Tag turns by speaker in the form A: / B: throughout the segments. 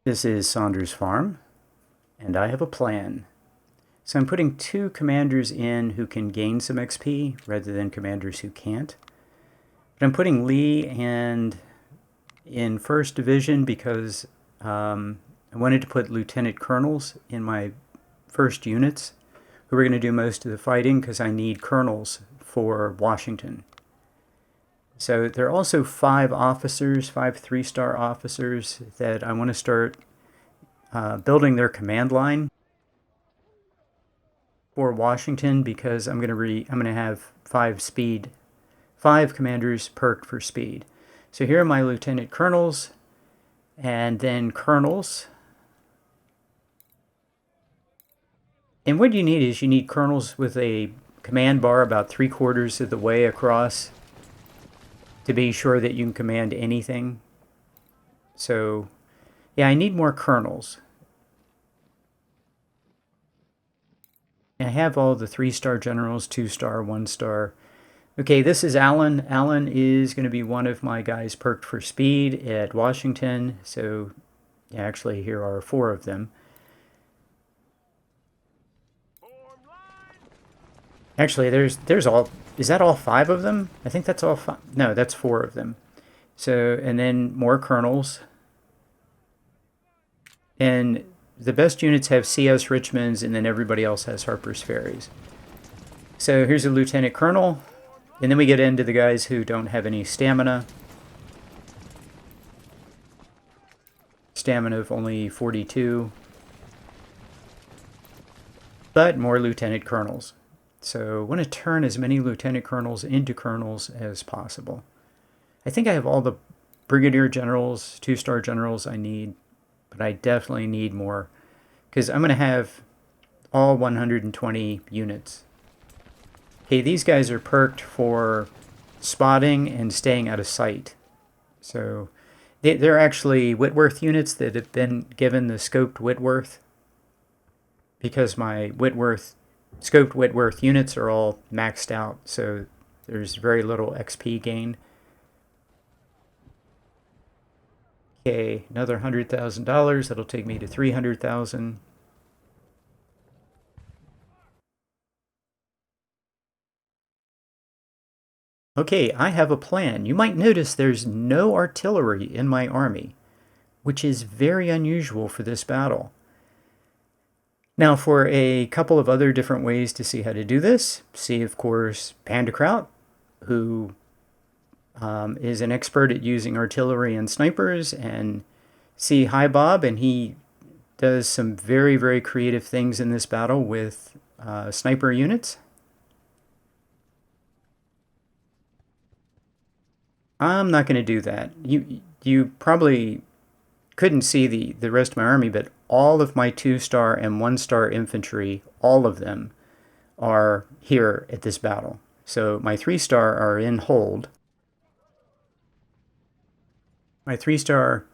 A: This is Saunders Farm, and I have a plan. So I'm putting two commanders in who can gain some XP rather than commanders who can't. But I'm putting Lee in 1st Division because I wanted to put lieutenant colonels in my first units who are going to do most of the fighting because I need colonels for Washington. So there are also 5 officers, 5 3-star officers that I want to start building their command line for Washington because I'm going to have 5 commanders perked for speed. So here are my lieutenant colonels and then colonels. And what you need is you need colonels with a command bar about 3/4 of the way across to be sure that you can command anything. So, yeah, I need more colonels. I have all the 3-star generals, 2-star, 1-star. Okay, this is Allen. Allen is going to be one of my guys perked for speed at Washington. So, yeah, actually, here are 4 of them. Actually, there's all. Is that all 5 of them? I think that's all 5. No, that's 4 of them. So, and then more colonels. And the best units have CS Richmonds, and then everybody else has Harper's Ferries. So here's a lieutenant colonel. And then we get into the guys who don't have any stamina. Stamina of only 42. But more lieutenant colonels. So I want to turn as many lieutenant colonels into colonels as possible. I think I have all the brigadier generals, 2-star generals I need, but I definitely need more because I'm going to have all 120 units. Okay, these guys are perked for spotting and staying out of sight. So they're actually Whitworth units that have been given the scoped Whitworth because my scoped Whitworth units are all maxed out, so there's very little XP gain. Okay, another $100,000. That'll take me to $300,000. Okay, I have a plan. You might notice there's no artillery in my army, which is very unusual for this battle. Now, for a couple of other different ways to see how to do this, see, of course, Pandakraut, who is an expert at using artillery and snipers, and see Hi Bob, and he does some very, very creative things in this battle with sniper units. I'm not going to do that. You probably couldn't see the rest of my army, but all of my 2-star and 1-star infantry, all of them, are here at this battle. So my 3-star are in hold. My 3-star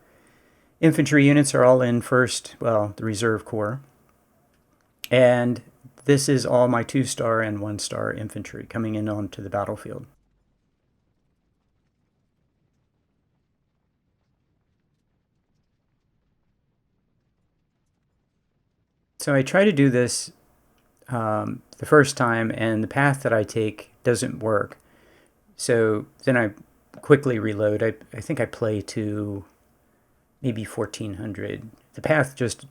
A: infantry units are all in first, well, the reserve corps. And this is all my 2-star and 1-star infantry coming in onto the battlefield. So I try to do this the first time, and the path that I take doesn't work. So then I quickly reload. I think I play to maybe 1400. The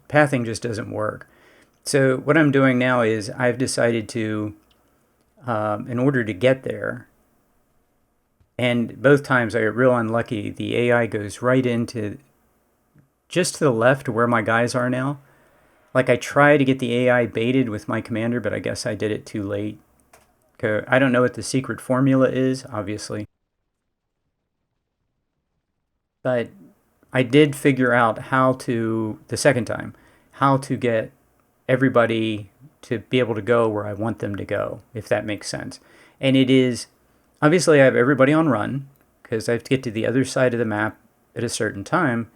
A: pathing just doesn't work. So what I'm doing now is I've decided to, in order to get there, and both times I get real unlucky, the AI goes right into just to the left of where my guys are now. Like, I try to get the AI baited with my commander, but I guess I did it too late. I don't know what the secret formula is, obviously. But I did figure out how to, the second time, how to get everybody to be able to go where I want them to go, if that makes sense. And it is, obviously I have everybody on run, because I have to get to the other side of the map at a certain time,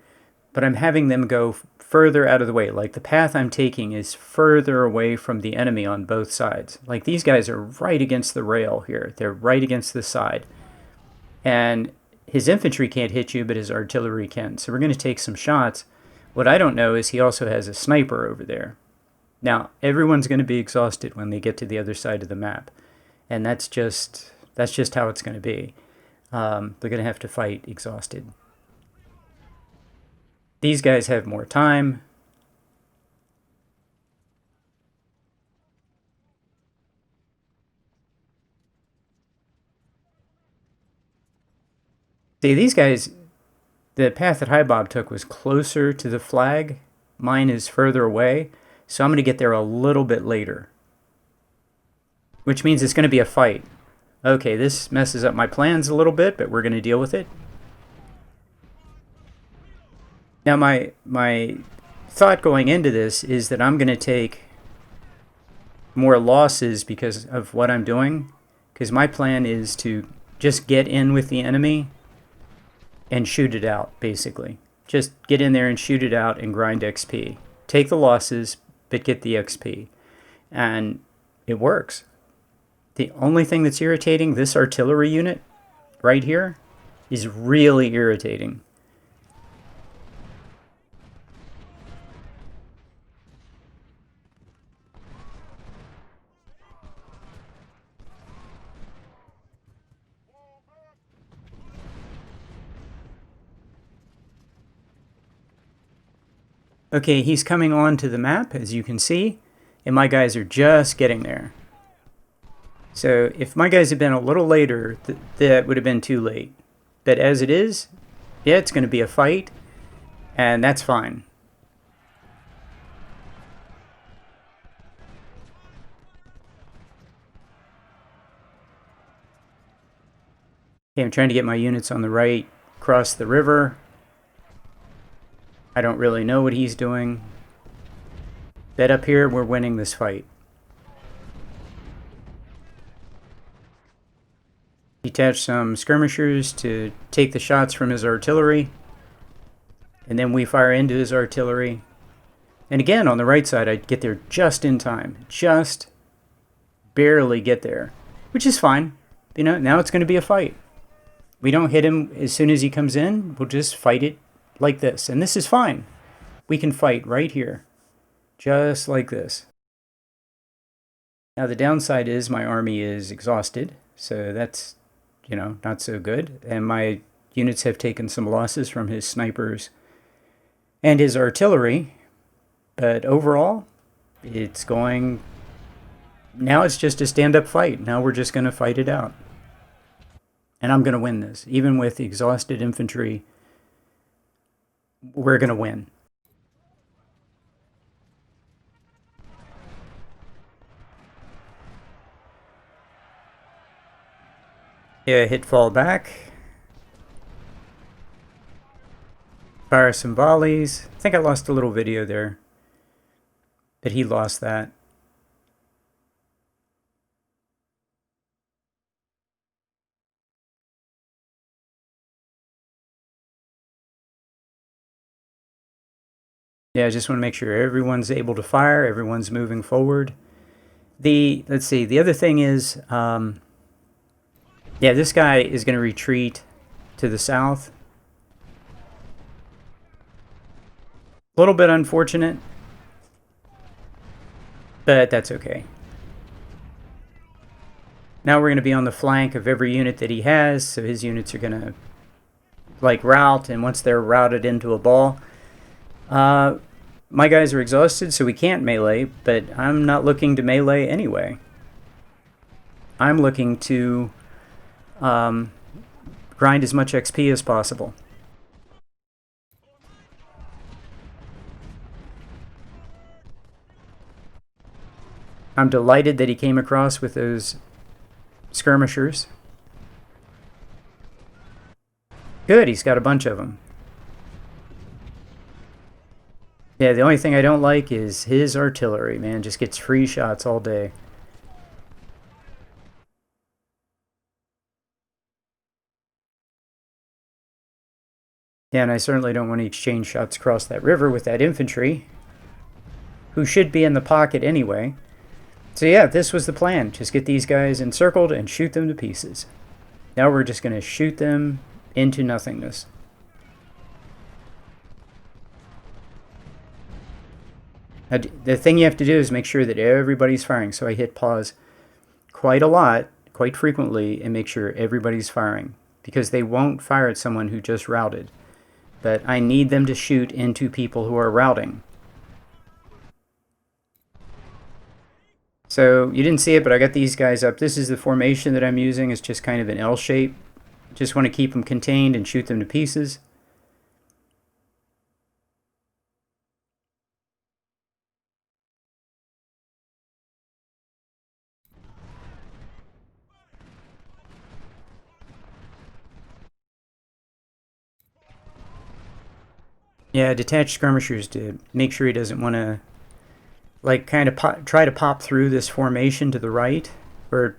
A: but I'm having them go further out of the way. Like, the path I'm taking is further away from the enemy on both sides. Like, these guys are right against the rail here. They're right against the side. And his infantry can't hit you, but his artillery can. So we're going to take some shots What I don't know is he also has a sniper over there. Now, everyone's going to be exhausted when they get to the other side of the map. And that's just how it's going to be. They're going to have to fight exhausted. These guys have more time. See, these guys, the path that Highbob took was closer to the flag. Mine is further away, so I'm going to get there a little bit later. Which means it's going to be a fight. Okay, this messes up my plans a little bit, but we're going to deal with it. Now, my thought going into this is that I'm going to take more losses because of what I'm doing. Because my plan is to just get in with the enemy and shoot it out, basically. Just get in there and shoot it out and grind XP. Take the losses, but get the XP. And it works. The only thing that's irritating, this artillery unit right here, is really irritating. Okay, he's coming on to the map, as you can see, and my guys are just getting there. So if my guys had been a little later, that would have been too late. But as it is, yeah, it's going to be a fight, and that's fine. Okay, I'm trying to get my units on the right, cross the river. I don't really know what he's doing. But up here, we're winning this fight. Detach some skirmishers to take the shots from his artillery. And then we fire into his artillery. And again, on the right side, I get there just in time. Just barely get there. Which is fine. You know, now it's going to be a fight. We don't hit him as soon as he comes in. We'll just fight it like this. And this is fine. We can fight right here. Just like this. Now the downside is my army is exhausted. So that's, you know, not so good. And my units have taken some losses from his snipers and his artillery. But overall, it's going... Now it's just a stand-up fight. Now we're just going to fight it out. And I'm going to win this. Even with exhausted infantry, we're going to win. Yeah, hit fall back. Fire some volleys. I think I lost a little video there. But he lost that. Yeah, I just want to make sure everyone's able to fire, everyone's moving forward. Let's see, the other thing is, yeah, this guy is going to retreat to the south. A little bit unfortunate, but that's okay. Now we're going to be on the flank of every unit that he has, so his units are going to, like, rout, and once they're routed into a ball... my guys are exhausted, so we can't melee, but I'm not looking to melee anyway. I'm looking to grind as much XP as possible. I'm delighted that he came across with those skirmishers. Good, he's got a bunch of them. Yeah, the only thing I don't like is his artillery, man. Just gets free shots all day. Yeah, and I certainly don't want to exchange shots across that river with that infantry, who should be in the pocket anyway. So yeah, this was the plan. Just get these guys encircled and shoot them to pieces. Now we're just going to shoot them into nothingness. The thing you have to do is make sure that everybody's firing. So I hit pause quite a lot, quite frequently, and make sure everybody's firing, because they won't fire at someone who just routed. But I need them to shoot into people who are routing. So you didn't see it, but I got these guys up. This is the formation that I'm using. It's just kind of an L shape. Just want to keep them contained and shoot them to pieces. Yeah, detached skirmishers to make sure he doesn't want to, like, kind of try to pop through this formation to the right or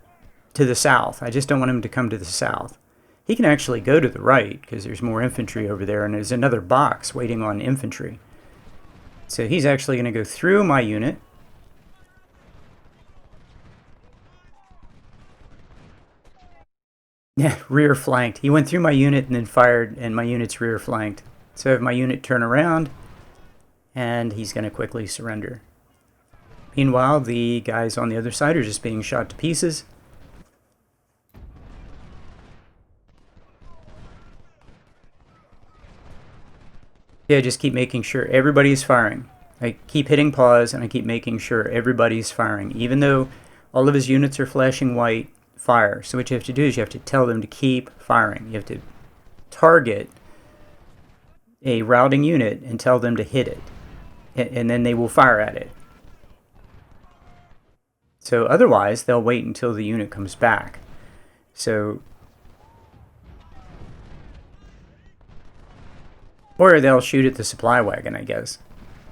A: to the south. I just don't want him to come to the south. He can actually go to the right because there's more infantry over there, and there's another box waiting on infantry. So he's actually going to go through my unit. Yeah, rear flanked. He went through my unit and then fired, and my unit's rear flanked. So I have my unit turn around, and he's going to quickly surrender. Meanwhile, the guys on the other side are just being shot to pieces. Yeah, just keep making sure everybody's firing. I keep hitting pause, and I keep making sure everybody's firing. Even though all of his units are flashing white, fire. So what you have to do is you have to tell them to keep firing. You have to target a routing unit and tell them to hit it, and then they will fire at it. So otherwise, they'll wait until the unit comes back. So, or they'll shoot at the supply wagon, I guess.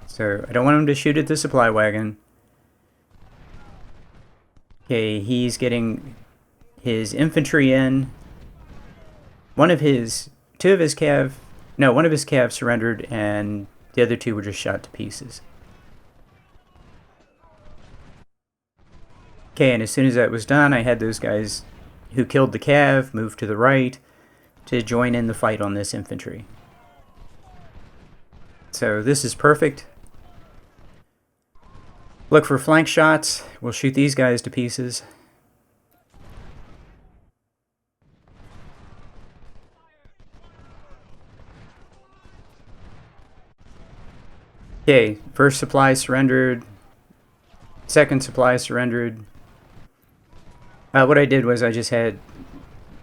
A: So I don't want them to shoot at the supply wagon. Okay, he's getting his infantry in. One of his cav surrendered, and the other two were just shot to pieces. Okay, and as soon as that was done, I had those guys who killed the cav move to the right to join in the fight on this infantry. So this is perfect. Look for flank shots. We'll shoot these guys to pieces. Okay, first supply surrendered. Second supply surrendered. What I did was I just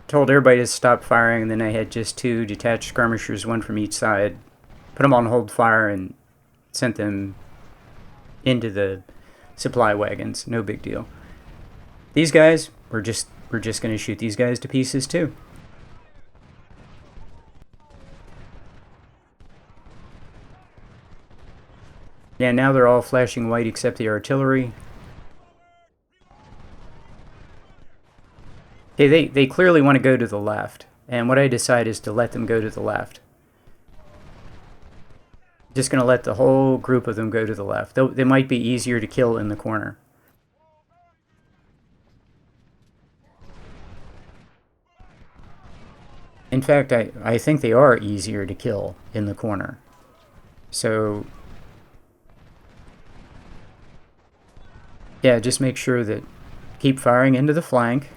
A: told everybody to stop firing, and then I had just two detached skirmishers, one from each side, put them on hold fire, and sent them into the supply wagons. No big deal. These guys, we're just going to shoot these guys to pieces too. Yeah, now they're all flashing white except the artillery. Okay, they clearly want to go to the left, and what I decide is to let them go to the left. Just going to let the whole group of them go to the left. They might be easier to kill in the corner. In fact, I think they are easier to kill in the corner. So, yeah, just make sure that keep firing into the flank.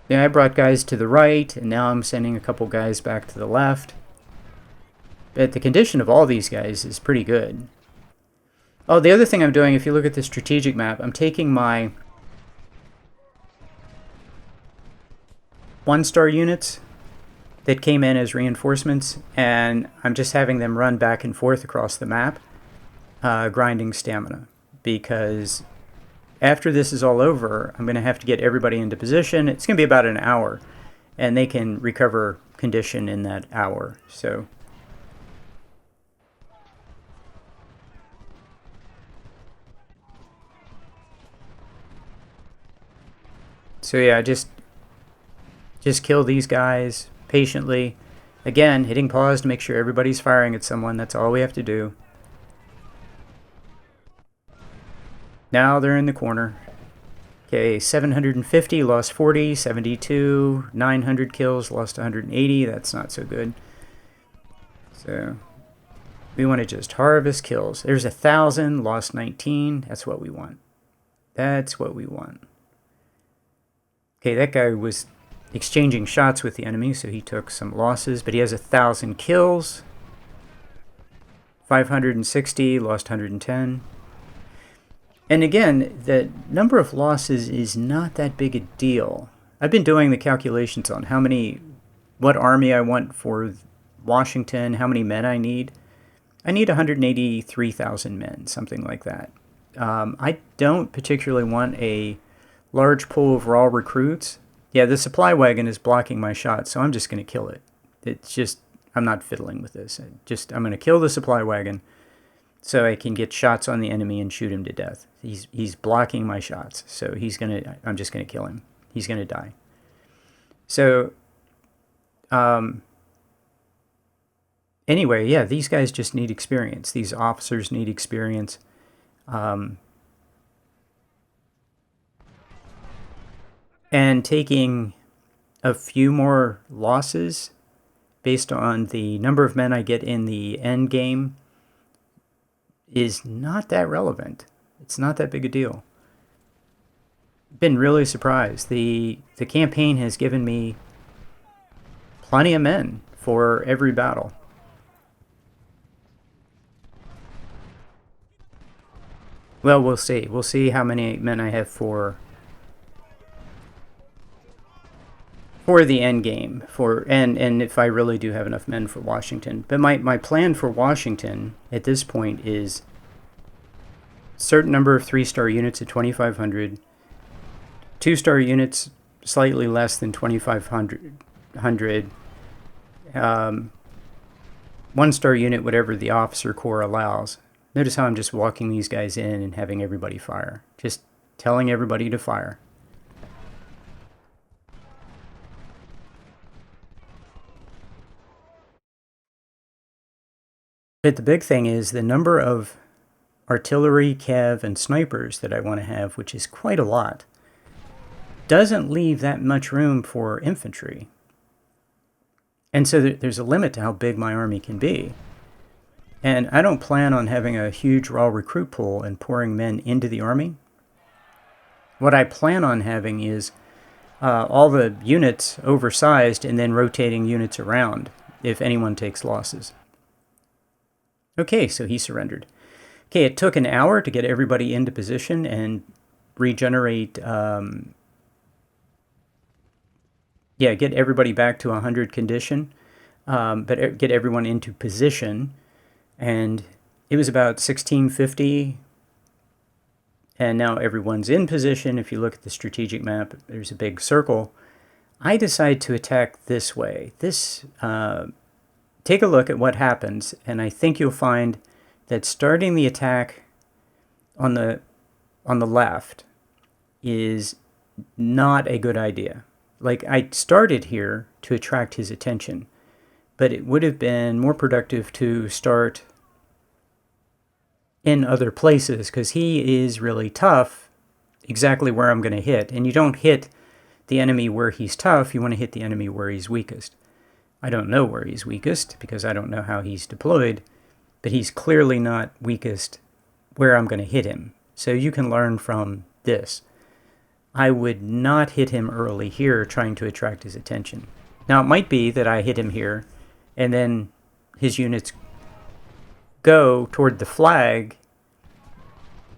A: Yeah, I brought guys to the right, and now I'm sending a couple guys back to the left. But the condition of all these guys is pretty good. Oh, the other thing I'm doing, if you look at the strategic map, I'm taking my 1-star units that came in as reinforcements, and I'm just having them run back and forth across the map, grinding stamina. Because after this is all over, I'm going to have to get everybody into position. It's going to be about an hour, and they can recover condition in that hour. So yeah, just kill these guys patiently. Again, hitting pause to make sure everybody's firing at someone. That's all we have to do. Now they're in the corner. Okay, 750, lost 40, 72, 900 kills, lost 180. That's not so good. So, We want to just harvest kills. There's 1,000, lost 19. That's what we want. That's what we want. Okay, that guy was exchanging shots with the enemy, so he took some losses, but he has 1,000 kills. 560, lost 110. And again, the number of losses is not that big a deal. I've been doing the calculations on what army I want for Washington, how many men I need. I need 183,000 men, something like that. I don't particularly want a large pool of raw recruits. Yeah, the supply wagon is blocking my shot, so I'm just going to kill it. It's just, I'm not fiddling with this. I'm going to kill the supply wagon so I can get shots on the enemy and shoot him to death. He's blocking my shots, so I'm just going to kill him. He's going to die. So, anyway, yeah, these guys just need experience. These officers need experience. And taking a few more losses based on the number of men I get in the end game is not that relevant. It's not that big a deal. Been really surprised. The campaign has given me plenty of men for every battle. Well, we'll see. We'll see how many men I have for the end game, and if I really do have enough men for Washington. But my plan for Washington at this point is certain number of 3-star units at 2,500, 2-star units slightly less than 2,500, 1-star unit, whatever the officer corps allows. Notice how I'm just walking these guys in and having everybody fire. Just telling everybody to fire. But the big thing is the number of artillery, cav, and snipers that I want to have, which is quite a lot, doesn't leave that much room for infantry. And so there's a limit to how big my army can be. And I don't plan on having a huge raw recruit pool and pouring men into the army. What I plan on having is all the units oversized and then rotating units around if anyone takes losses. Okay, so he surrendered. Okay, it took an hour to get everybody into position and regenerate, get everybody back to 100 condition, but get everyone into position. And it was about 1650, and now everyone's in position. If you look at the strategic map, there's a big circle. I decide to attack this way. Take a look at what happens, and I think you'll find that starting the attack on the left is not a good idea. Like, I started here to attract his attention, but it would have been more productive to start in other places, because he is really tough exactly where I'm going to hit. And you don't hit the enemy where he's tough, you want to hit the enemy where he's weakest. I don't know where he's weakest because I don't know how he's deployed, but he's clearly not weakest where I'm going to hit him. So you can learn from this. I would not hit him early here trying to attract his attention. Now, it might be that I hit him here and then his units go toward the flag,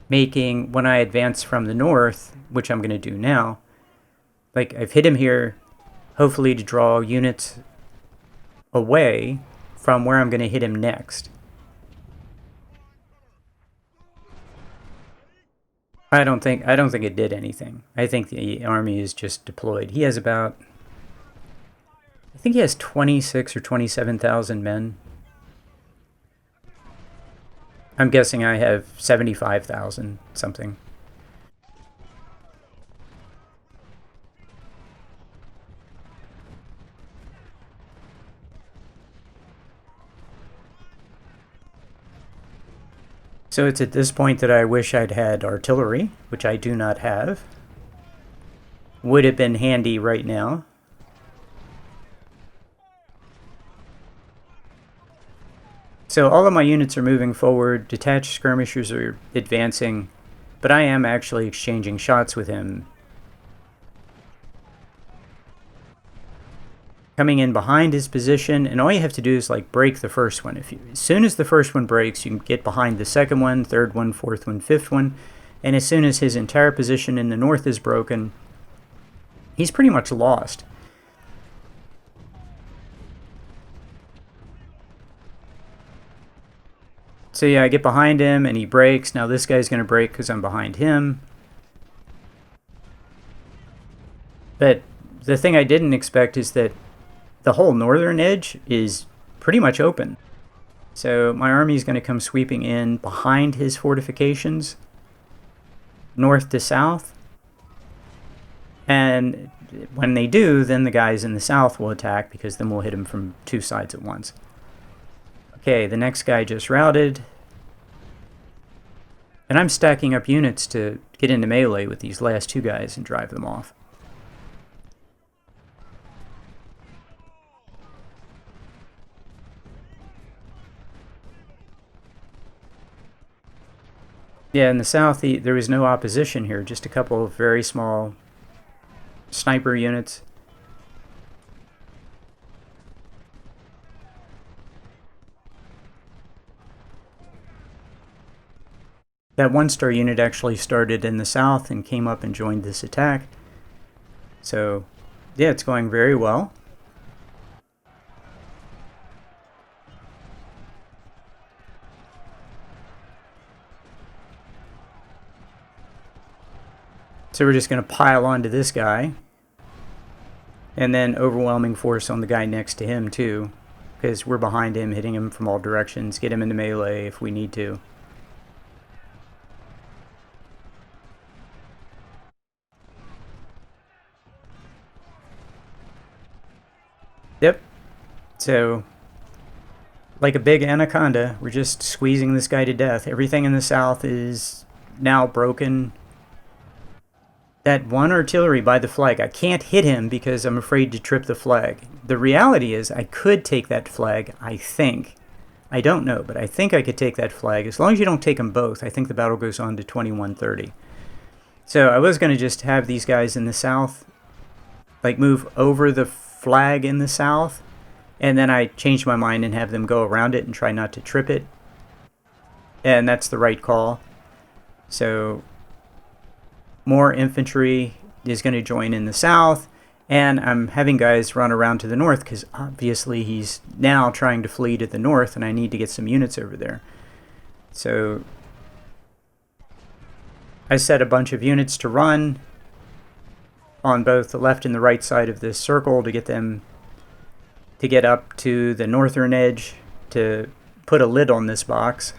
A: making, when I advance from the north, which I'm going to do now, like I've hit him here, hopefully to draw units away from where I'm going to hit him next. I don't think it did anything. I think the army is just deployed. He has about, I think he has 26 or 27,000 men. I'm guessing I have 75,000 something. So it's at this point that I wish I'd had artillery, which I do not have. Would have been handy right now. So all of my units are moving forward, detached skirmishers are advancing, but I am actually exchanging shots with him. Coming in behind his position, and all you have to do is like break the first one. As soon as the first one breaks, you can get behind the second one, third one, fourth one, fifth one, and as soon as his entire position in the north is broken, he's pretty much lost. So yeah, I get behind him and he breaks. Now this guy's going to break because I'm behind him. But the thing I didn't expect is that the whole northern edge is pretty much open. So my army is going to come sweeping in behind his fortifications, north to south. And when they do, then the guys in the south will attack, because then we'll hit him from two sides at once. Okay, the next guy just routed. And I'm stacking up units to get into melee with these last two guys and drive them off. Yeah, in the south, there was no opposition here, just a couple of very small sniper units. That one-star unit actually started in the south and came up and joined this attack. So, yeah, it's going very well. So we're just going to pile onto this guy. And then overwhelming force on the guy next to him, too. Because we're behind him, hitting him from all directions. Get him into melee if we need to. Yep. So, like a big anaconda, we're just squeezing this guy to death. Everything in the south is now broken. That one artillery by the flag, I can't hit him because I'm afraid to trip the flag. The reality is I could take that flag, I think. I don't know, but I think I could take that flag. As long as you don't take them both, I think the battle goes on to 2130. So I was going to just have these guys in the south, like, move over the flag in the south, and then I changed my mind and have them go around it and try not to trip it. And that's the right call. So more infantry is going to join in the south, and I'm having guys run around to the north because obviously he's now trying to flee to the north, and I need to get some units over there. So I set a bunch of units to run on both the left and the right side of this circle to get them to get up to the northern edge to put a lid on this box.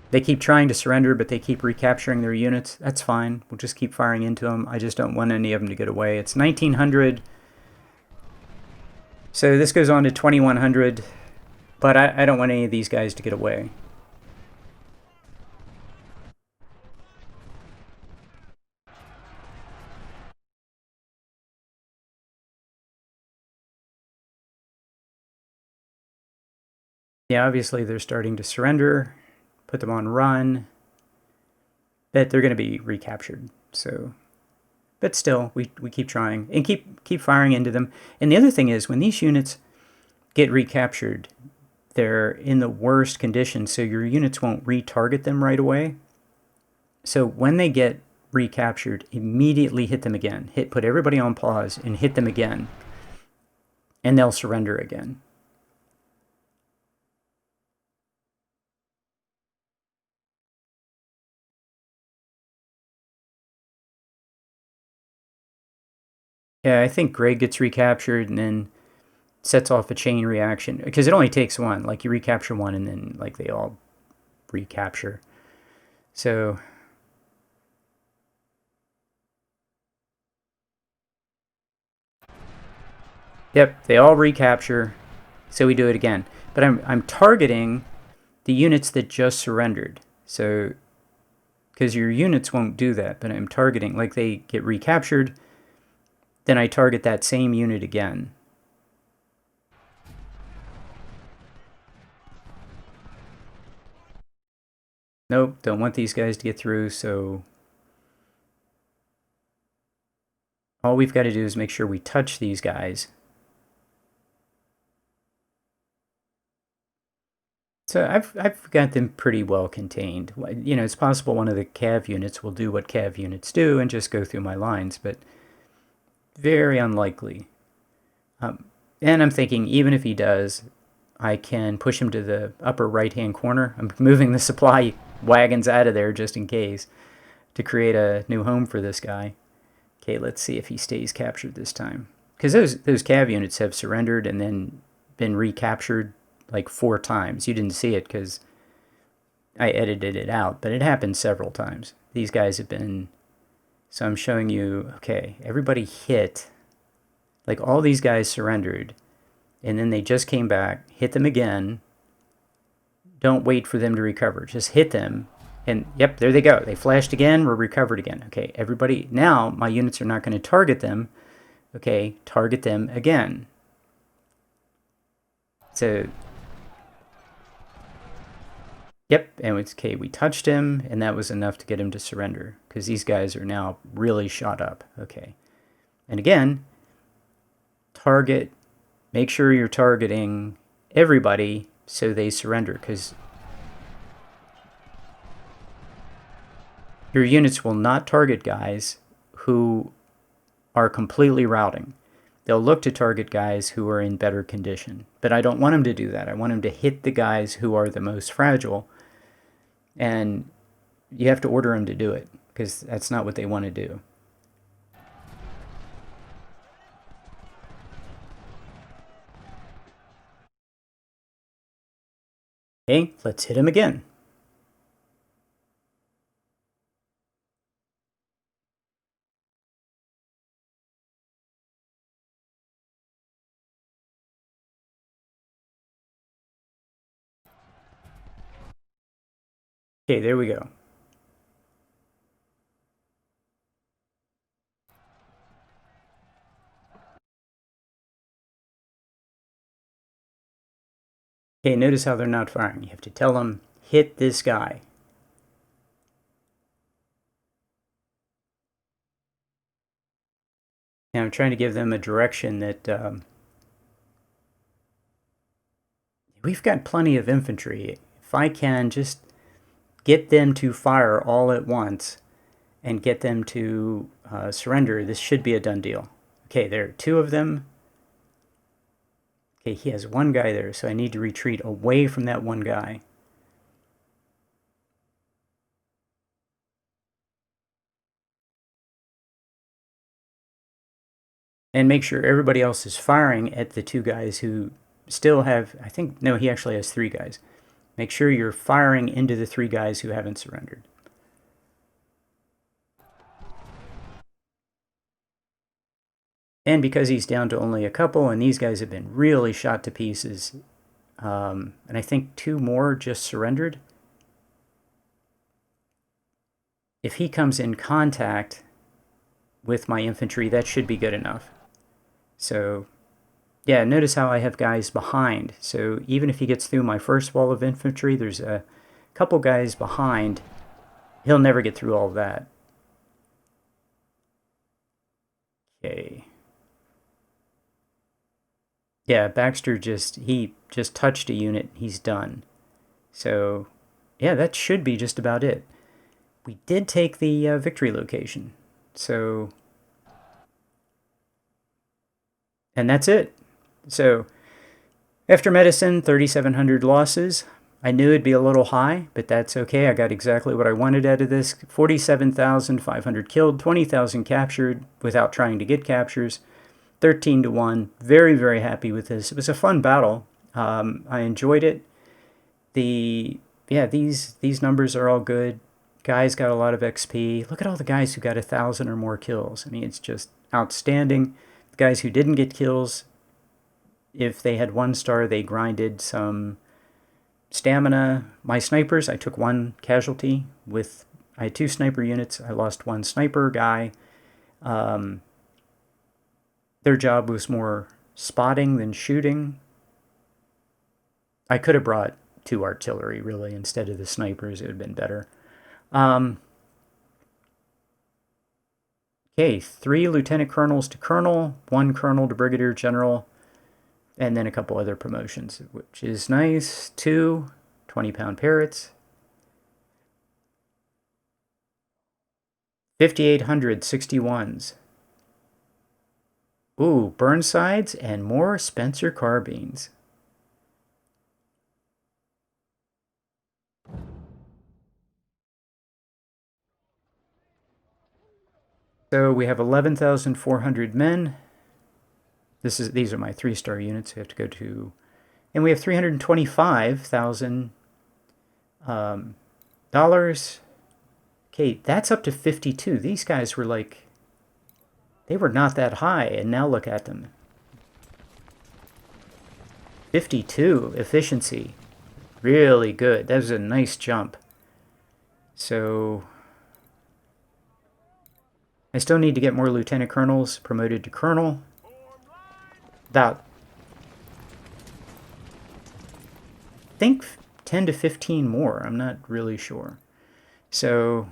A: They keep trying to surrender, but they keep recapturing their units. That's fine. We'll just keep firing into them. I just don't want any of them to get away. It's 1900. So this goes on to 2100. But I don't want any of these guys to get away. Yeah, obviously they're starting to surrender. Put them on run. But they're going to be recaptured. So, but still, we keep trying and keep firing into them. And the other thing is, when these units get recaptured, they're in the worst condition, so your units won't retarget them right away. So when they get recaptured, immediately hit them again. Put everybody on pause and hit them again, and they'll surrender again. Yeah, I think Greg gets recaptured and then sets off a chain reaction, because it only takes one. Like, you recapture one and then like they all recapture. So yep, they all recapture. So we do it again. But I'm targeting the units that just surrendered. So, because your units won't do that, but I'm targeting, like, they get recaptured, then I target that same unit again. Nope, don't want these guys to get through, so all we've got to do is make sure we touch these guys. So I've got them pretty well contained. You know, it's possible one of the cav units will do what cav units do and just go through my lines, but very unlikely. And I'm thinking, even if he does, I can push him to the upper right-hand corner. I'm moving the supply wagons out of there just in case to create a new home for this guy. Okay, let's see if he stays captured this time. Because those cav units have surrendered and then been recaptured like 4 times. You didn't see it because I edited it out, but it happened several times. These guys have been... So I'm showing you, okay, everybody hit. Like all these guys surrendered, and then they just came back, hit them again. Don't wait for them to recover. Just hit them, and yep, there they go. They flashed again, were recovered again. Okay, everybody, now my units are not going to target them. Okay, target them again. So, yep, and it's okay, we touched him, and that was enough to get him to surrender, because these guys are now really shot up. Okay, and again, target, make sure you're targeting everybody so they surrender, because your units will not target guys who are completely routing. They'll look to target guys who are in better condition. But I don't want them to do that. I want them to hit the guys who are the most fragile. And you have to order them to do it, because that's not what they want to do. Okay, let's hit him again. Okay, there we go. Okay, notice how they're not firing. You have to tell them, hit this guy. And I'm trying to give them a direction that we've got plenty of infantry. If I can just get them to fire all at once and get them to surrender, this should be a done deal. Okay, there are 2 of them. Okay, he has 1 guy there, so I need to retreat away from that 1 guy. And make sure everybody else is firing at the 2 guys who still have, I think, no, he actually has 3 guys. Make sure you're firing into the 3 guys who haven't surrendered. And because he's down to only a couple, and these guys have been really shot to pieces, and I think 2 more just surrendered. If he comes in contact with my infantry, that should be good enough. So, yeah, notice how I have guys behind. So even if he gets through my first wall of infantry, there's a couple guys behind. He'll never get through all of that. Okay. Yeah, Baxter he just touched a unit. He's done. So, yeah, that should be just about it. We did take the victory location. So, and that's it. So, after medicine, 3,700 losses. I knew it'd be a little high, but that's okay. I got exactly what I wanted out of this. 47,500 killed, 20,000 captured without trying to get captures. 13-1. Very, very happy with this. It was a fun battle. I enjoyed it. These numbers are all good. Guys got a lot of XP. Look at all the guys who got 1,000 or more kills. I mean, it's just outstanding. The guys who didn't get kills, if they had 1 star, they grinded some stamina. My snipers, I took 1 casualty with... I had 2 sniper units. I lost 1 sniper guy. Their job was more spotting than shooting. I could have brought 2 artillery, really, instead of the snipers. It would have been better. Okay, 3 lieutenant colonels to colonel, 1 colonel to brigadier general, and then a couple other promotions, which is nice. 2 20-pound parrots. 5,800 61s. Ooh, Burnsides and more Spencer carbines. So we have 11,400 men. These are my 3-star units. We have to go to, and we have $325,000 dollars. Okay, that's up to 52. These guys were like, they were not that high, and now look at them. 52 efficiency, really good. That was a nice jump. So I still need to get more lieutenant colonels promoted to colonel. About, I think 10 to 15 more. I'm not really sure. So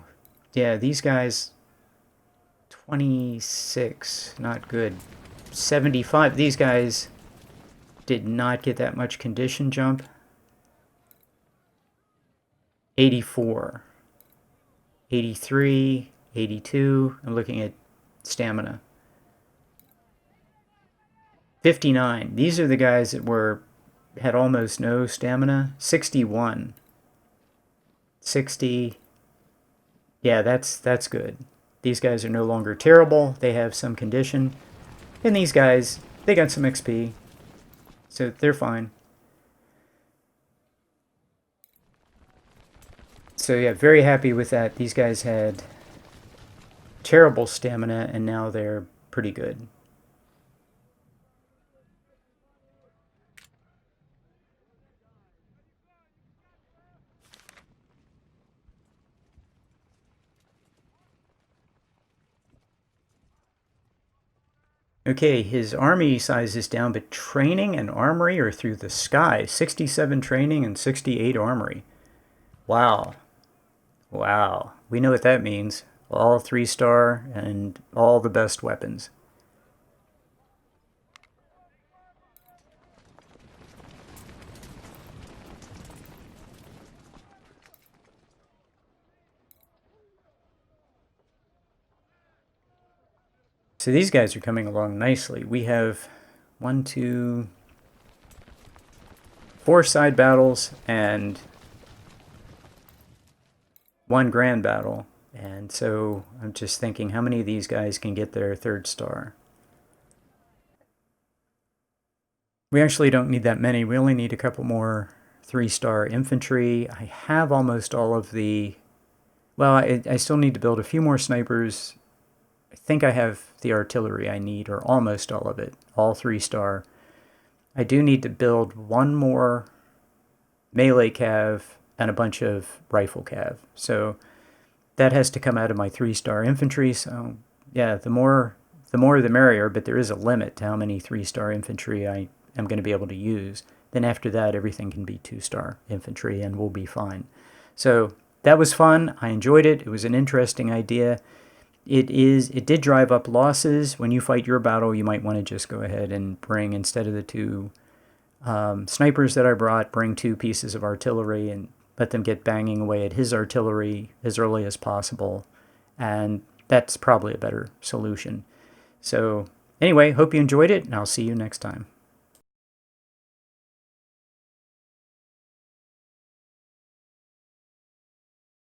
A: yeah, these guys, 26, not good. 75, these guys did not get that much condition jump. 84, 83, 82, I'm looking at stamina. 59, these are the guys that had almost no stamina. 61, 60, yeah, that's good. These guys are no longer terrible, they have some condition. And these guys, they got some XP, so they're fine. So yeah, very happy with that. These guys had terrible stamina, and now they're pretty good. Okay, his army size is down, but training and armory are through the sky. 67 training and 68 armory. Wow. Wow. We know what that means. All 3-star and all the best weapons. So these guys are coming along nicely. We have 1, 2, 4 side battles and 1 grand battle. And so I'm just thinking, how many of these guys can get their 3rd star? We actually don't need that many. We only need a couple more 3-star infantry. I have almost all of the... Well, I still need to build a few more snipers. I think I have the artillery I need, or almost all of it, all 3-star. I do need to build 1 more melee cav and a bunch of rifle cav. So that has to come out of my 3-star infantry. So yeah, the more the merrier, but there is a limit to how many 3-star infantry I am going to be able to use. Then after that, everything can be 2-star infantry and we'll be fine. So that was fun. I enjoyed it. It was an interesting idea. It did drive up losses. When you fight your battle, you might want to just go ahead and bring, instead of the 2 snipers that I brought, bring 2 pieces of artillery and let them get banging away at his artillery as early as possible. And that's probably a better solution. So anyway, hope you enjoyed it, and I'll see you next time.